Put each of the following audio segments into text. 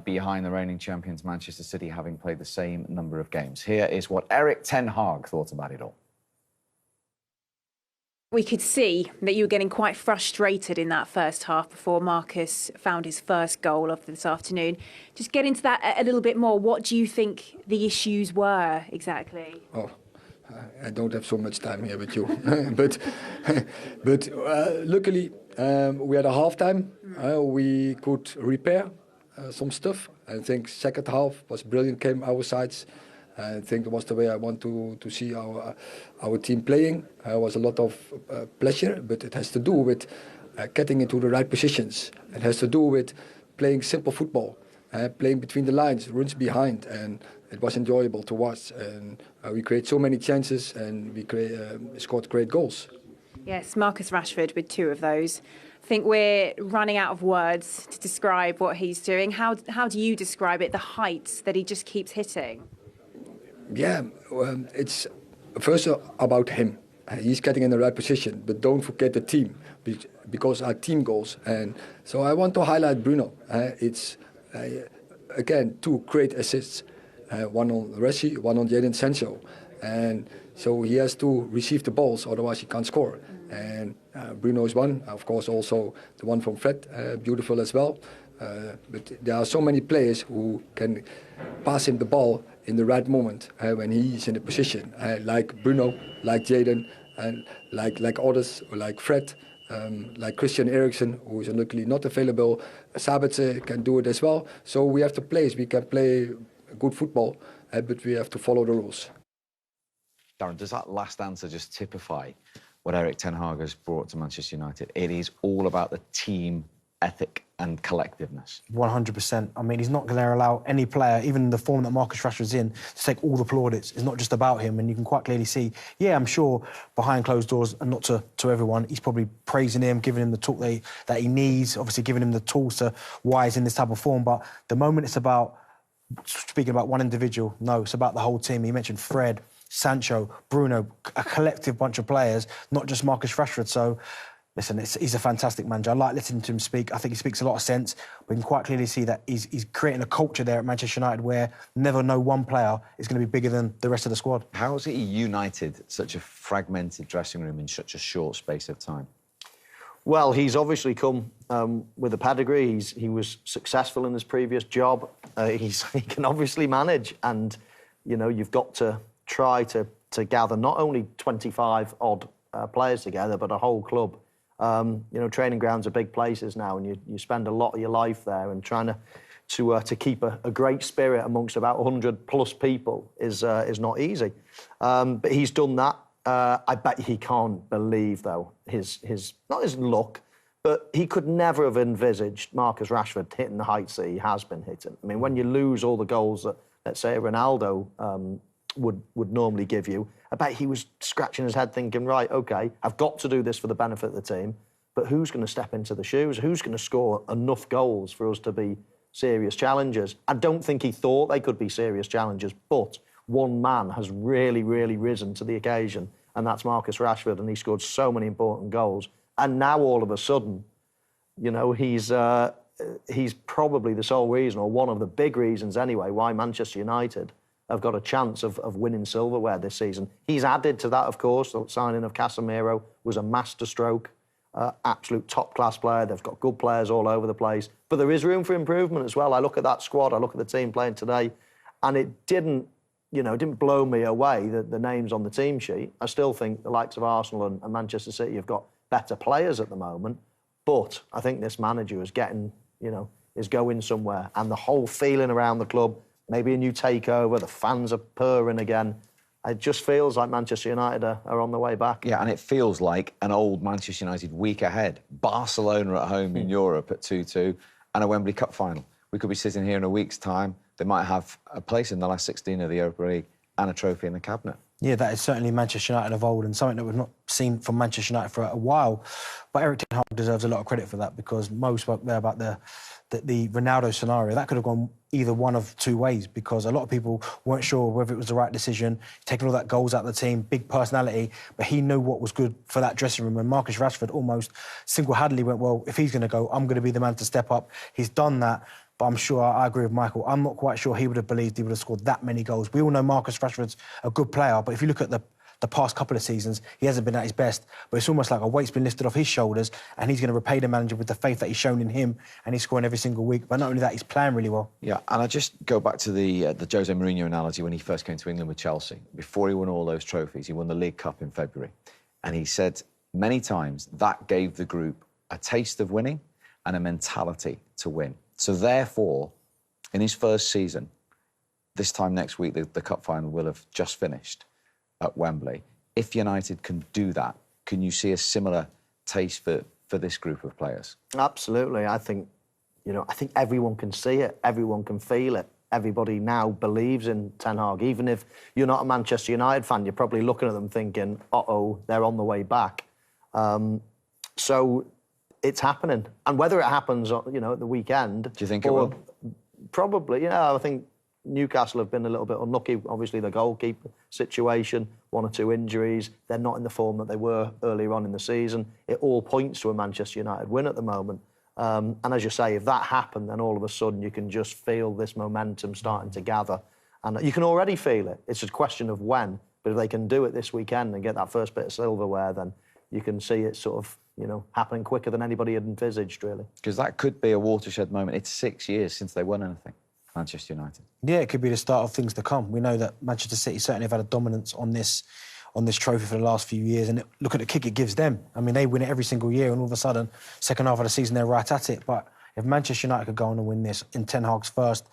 behind the reigning champions Manchester City, having played the same number of games. Here is what Erik ten Hag thought about it all. We could see that you were getting quite frustrated in that first half before Marcus found his first goal of this afternoon. Just get into that a little bit more. What do you think the issues were exactly? Oh, I don't have so much time here with you, but luckily we had a half time. We could repair some stuff. I think second half was brilliant. Came our sides. I think it was the way I want to see our team playing. It was a lot of pleasure, but it has to do with getting into the right positions. It has to do with playing simple football, playing between the lines, runs behind, and it was enjoyable to watch. And we create so many chances, and we scored great goals. Yes, Marcus Rashford with 2 of those. I think we're running out of words to describe what he's doing. How do you describe it, the heights that he just keeps hitting? Yeah, it's first about him. He's getting in the right position, but don't forget the team, because our team goals. And so I want to highlight Bruno. It's, again, 2 great assists, one on Rashford, one on Jadon Sancho. And so he has to receive the balls, otherwise he can't score. And Bruno is one, of course, also the one from Fred, beautiful as well. But there are so many players who can pass him the ball in the right moment when he's in a position, like Bruno, like Jadon, and like others, like Fred, like Christian Eriksen, who is luckily not available. Sabitzer can do it as well. So we have the players. We can play good football, but we have to follow the rules. Darren, does that last answer just typify what Erik ten Hag has brought to Manchester United? It is all about the team ethic and collectiveness. 100%. I mean, he's not going to allow any player, even the form that Marcus Rashford's in, to take all the plaudits. It's not just about him, and you can quite clearly see, yeah, I'm sure behind closed doors, and not to everyone, he's probably praising him, giving him the talk that he needs, obviously giving him the tools to why he's in this type of form. But the moment it's about speaking about one individual, no, it's about the whole team. He mentioned Fred, Sancho, Bruno, a collective bunch of players, not just Marcus Rashford. So, listen, he's a fantastic manager. I like listening to him speak. I think he speaks a lot of sense. We can quite clearly see that he's creating a culture there at Manchester United where never no one player is going to be bigger than the rest of the squad. How has he united such a fragmented dressing room in such a short space of time? Well, he's obviously come with a pedigree. He was successful in his previous job. He can obviously manage, and you know, you've got to try to gather not only 25 odd players together, but a whole club. You know, training grounds are big places now, and you spend a lot of your life there, and trying to keep a great spirit amongst about 100 plus people is not easy. But he's done that. I bet he can't believe, though, his not his luck, but he could never have envisaged Marcus Rashford hitting the heights that he has been hitting. I mean, when you lose all the goals that, let's say, Ronaldo would normally give you, I bet he was scratching his head thinking, right, OK, I've got to do this for the benefit of the team, but who's going to step into the shoes? Who's going to score enough goals for us to be serious challengers? I don't think he thought they could be serious challengers, but one man has really, really risen to the occasion, and that's Marcus Rashford, and he scored so many important goals. And now, all of a sudden, you know, he's probably the sole reason, or one of the big reasons anyway, why Manchester United have got a chance of winning silverware this season. He's added to that, of course. The signing of Casemiro was a masterstroke, absolute top-class player. They've got good players all over the place. But there is room for improvement as well. I look at that squad, I look at the team playing today, and it didn't blow me away, the names on the team sheet. I still think the likes of Arsenal and Manchester City have got better players at the moment. But I think this manager is going somewhere. And the whole feeling around the club, maybe a new takeover, the fans are purring again. It just feels like Manchester United are on the way back. Yeah, and it feels like an old Manchester United week ahead. Barcelona at home in Europe at 2-2 and a Wembley Cup final. We could be sitting here in a week's time. They might have a place in the last 16 of the Europa League and a trophy in the cabinet. Yeah, that is certainly Manchester United of old, and something that we've not seen from Manchester United for a while. But Erik ten Hag deserves a lot of credit for that, because Mo spoke there about the Ronaldo scenario. That could have gone either one of two ways, because a lot of people weren't sure whether it was the right decision, taking all that goals out of the team, big personality, but he knew what was good for that dressing room. And Marcus Rashford almost single-handedly went, well, if he's going to go, I'm going to be the man to step up. He's done that. But I'm sure, I agree with Michael, I'm not quite sure he would have believed he would have scored that many goals. We all know Marcus Rashford's a good player, but if you look at the past couple of seasons, he hasn't been at his best. But it's almost like a weight's been lifted off his shoulders, and he's going to repay the manager with the faith that he's shown in him, and he's scoring every single week. But not only that, he's playing really well. Yeah, and I just go back to the Jose Mourinho analogy when he first came to England with Chelsea. Before he won all those trophies, he won the League Cup in February. And he said many times that gave the group a taste of winning and a mentality to win. So therefore, in his first season, this time next week, the cup final will have just finished at Wembley. If United can do that, can you see a similar taste for this group of players? Absolutely. I think everyone can see it. Everyone can feel it. Everybody now believes in Ten Hag. Even if you're not a Manchester United fan, you're probably looking at them thinking, uh-oh, they're on the way back. So it's happening. And whether it happens, at the weekend... Do you think it will? Probably, I think Newcastle have been a little bit unlucky. Obviously, the goalkeeper situation, 1 or 2 injuries. They're not in the form that they were earlier on in the season. It all points to a Manchester United win at the moment. And as you say, if that happened, then all of a sudden you can just feel this momentum starting to gather. And you can already feel it. It's a question of when. But if they can do it this weekend and get that first bit of silverware, then you can see it sort of, happening quicker than anybody had envisaged, really. Because that could be a watershed moment. It's 6 years since they won anything, Manchester United. Yeah, it could be the start of things to come. We know that Manchester City certainly have had a dominance on this trophy for the last few years, and look at the kick it gives them. I mean, they win it every single year, and all of a sudden, second half of the season, they're right at it. But if Manchester United could go on and win this in Ten Hag's first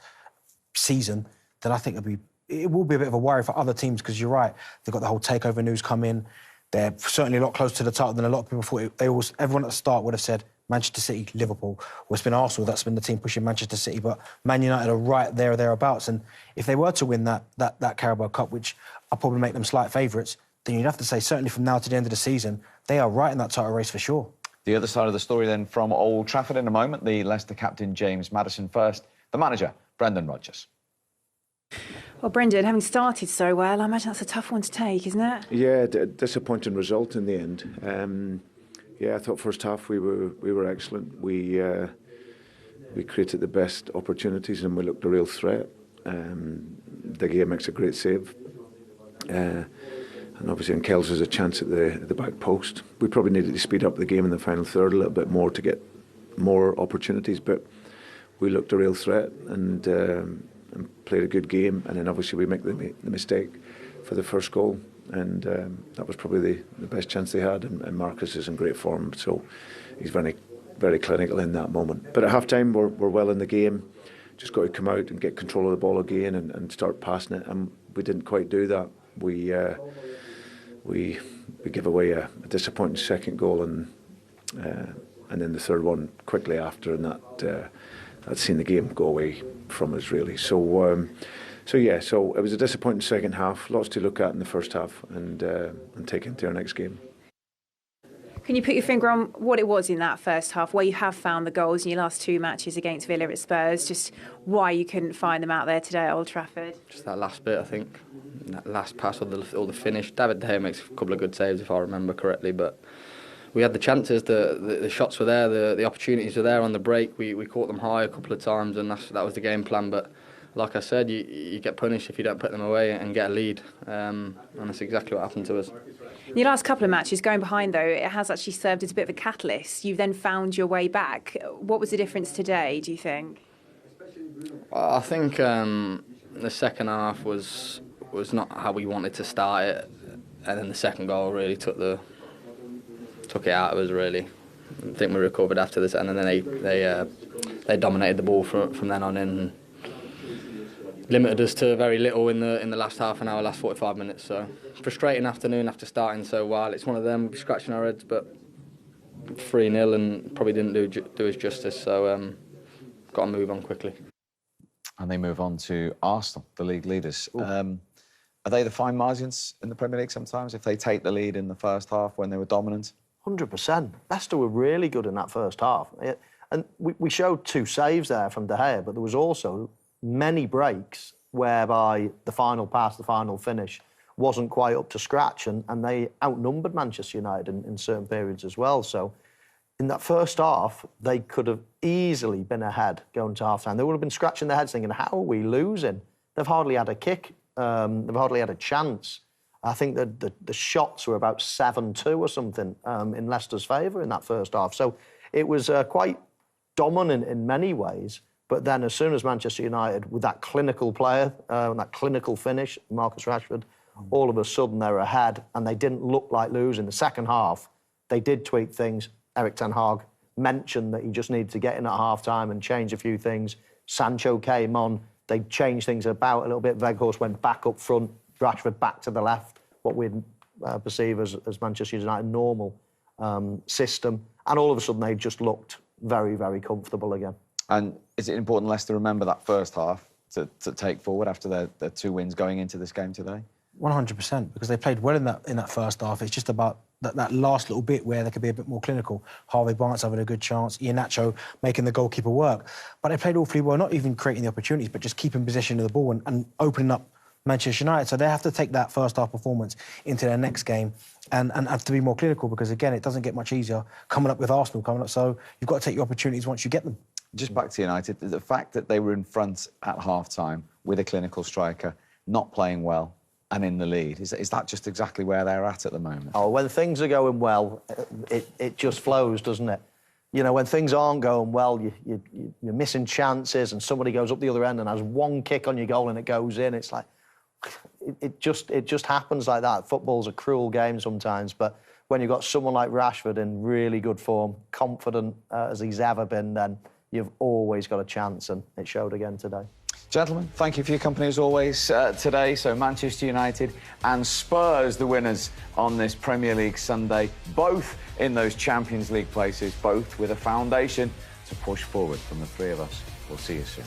season, then I think it will be a bit of a worry for other teams, because you're right, they've got the whole takeover news come in. They're certainly a lot closer to the title than a lot of people thought. Everyone at the start would have said Manchester City, Liverpool. Well, it's been Arsenal that's been the team pushing Manchester City, but Man United are right there or thereabouts. And if they were to win that Carabao Cup, which I'll probably make them slight favourites, then you'd have to say, certainly from now to the end of the season, they are right in that title race for sure. The other side of the story then from Old Trafford in a moment, the Leicester captain James Maddison first, the manager, Brendan Rodgers. Well, Brendan, having started so well, I imagine that's a tough one to take, isn't it? Yeah, disappointing result in the end. I thought first half we were excellent. We created the best opportunities and we looked a real threat. De Gea makes a great save. And obviously Kells has a chance at the back post. We probably needed to speed up the game in the final third a little bit more to get more opportunities, but we looked a real threat and played a good game. And then obviously we make the mistake for the first goal, and that was probably the best chance they had. And Marcus is in great form, so he's very, very clinical in that moment. But at half-time we're well in the game. Just got to come out and get control of the ball again and start passing it, and we didn't quite do that. We give away a disappointing second goal, and then the third one quickly after, and that's seen the game go away from us really. So it was a disappointing second half. Lots to look at in the first half, and take into our next game. Can you put your finger on what it was in that first half, where you have found the goals in your last 2 matches against Villa at Spurs, just why you couldn't find them out there today at Old Trafford? Just that last bit, I think. That last pass or the finish. David De Gea makes a couple of good saves, if I remember correctly, but we had the chances, the shots were there, the opportunities were there on the break. We caught them high a couple of times, and that was the game plan. But like I said, you get punished if you don't put them away and get a lead, and that's exactly what happened to us. In your last couple of matches, going behind though, it has actually served as a bit of a catalyst. You've then found your way back. What was the difference today, do you think? I think the second half was not how we wanted to start it, and then the second goal really took it out of us. Really, I think we recovered after this, and then they dominated the ball from then on in, and limited us to very little in the last half an hour, last 45 minutes. So frustrating afternoon after starting so well. It's one of them, scratching our heads, but 3-0 and probably didn't do us justice. So got to move on quickly. And they move on to Arsenal, the league leaders. Are they the fine margins in the Premier League sometimes, if they take the lead in the first half when they were dominant? 100%. Leicester were really good in that first half. And we showed 2 saves there from De Gea, but there was also many breaks whereby the final pass, the final finish, wasn't quite up to scratch, and they outnumbered Manchester United in certain periods as well. So in that first half, they could have easily been ahead going to half-time. They would have been scratching their heads thinking, how are we losing? They've hardly had a kick. They've hardly had a chance. I think that the shots were about 7-2 or something in Leicester's favour in that first half. So it was quite dominant in many ways. But then as soon as Manchester United, with that clinical player, that clinical finish, Marcus Rashford, all of a sudden they're ahead and they didn't look like losing. The second half, they did tweak things. Erik ten Hag mentioned that he just needed to get in at half-time and change a few things. Sancho came on. They changed things about a little bit. Weghorst went back up front, Rashford back to the left, what we'd perceive as Manchester United normal system. And all of a sudden, they just looked very, very comfortable again. And is it important, Leicester, remember that first half to take forward after their 2 wins going into this game today? 100%, because they played well in that first half. It's just about that last little bit where they could be a bit more clinical. Harvey Barnes having a good chance, Iheanacho making the goalkeeper work. But they played awfully well, not even creating the opportunities, but just keeping possession of the ball and opening up Manchester United. So they have to take that first half performance into their next game and have to be more clinical, because, again, it doesn't get much easier coming up with Arsenal coming up. So you've got to take your opportunities once you get them. Just back to United, the fact that they were in front at half-time with a clinical striker, not playing well, and in the lead, is that just exactly where they're at the moment? Oh, when things are going well, it just flows, doesn't it? You know, when things aren't going well, you're missing chances and somebody goes up the other end and has one kick on your goal and it goes in. It's like, it just happens like that. Football's a cruel game sometimes, but when you've got someone like Rashford in really good form, confident as he's ever been, then you've always got a chance, and it showed again today. Gentlemen, thank you for your company as always today. So Manchester United and Spurs, the winners on this Premier League Sunday, both in those Champions League places, both with a foundation to push forward from the three of us. We'll see you soon.